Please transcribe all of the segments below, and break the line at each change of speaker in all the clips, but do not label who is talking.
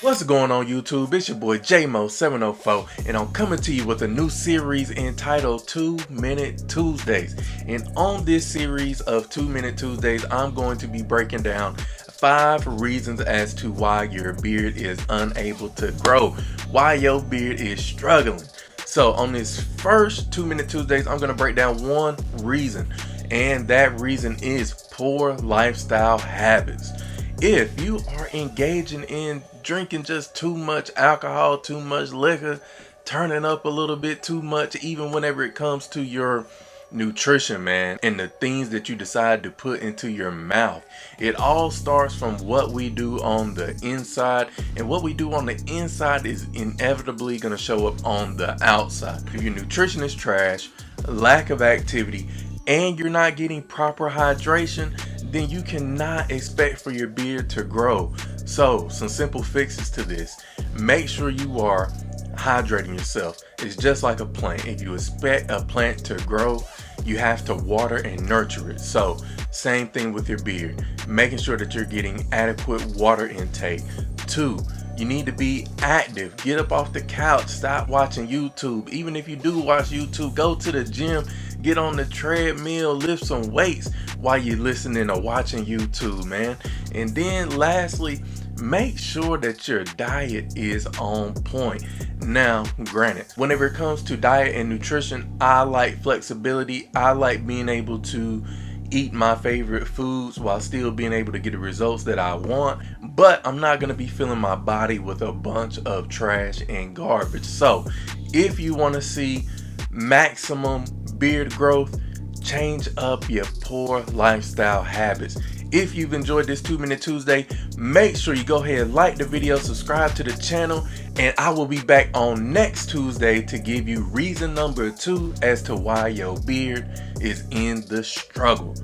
What's going on YouTube? It's your boy JMO704 and I'm coming to you with a new series entitled 2 Minute Tuesdays. And on this series of 2 Minute Tuesdays, I'm going to be breaking down 5 reasons as to why your beard is unable to grow, why your beard is struggling. So on this first 2 Minute Tuesdays, I'm going to break down one reason, and that reason is poor lifestyle habits. If you are engaging in drinking just too much alcohol, too much liquor, turning up a little bit too much, even whenever it comes to your nutrition, man, and the things that you decide to put into your mouth, it all starts from what we do on the inside, and what we do on the inside is inevitably going to show up on the outside. If your nutrition is trash, lack of activity, and you're not getting proper hydration, then you cannot expect for your beard to grow. So some simple fixes to this: make sure you are hydrating yourself. It's just like a plant. If you expect a plant to grow, you have to water and nurture it. So same thing with your beard, making sure that you're getting adequate water intake. 2, you need to be active. Get up off the couch, stop watching YouTube. Even if you do watch YouTube, go to the gym, get on the treadmill, lift some weights while you're listening or watching YouTube, man. And then lastly, make sure that your diet is on point. Now, granted, whenever it comes to diet and nutrition, I like flexibility. I like being able to eat my favorite foods while still being able to get the results that I want, but I'm not going to be filling my body with a bunch of trash and garbage. So if you want to see maximum beard growth, change up your poor lifestyle habits. If you've enjoyed this 2 Minute Tuesday, make sure you go ahead and like the video, subscribe to the channel, and I will be back on next Tuesday to give you reason number 2 as to why your beard is in the struggle.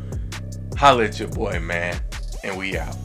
Holla at your boy, man, and we out.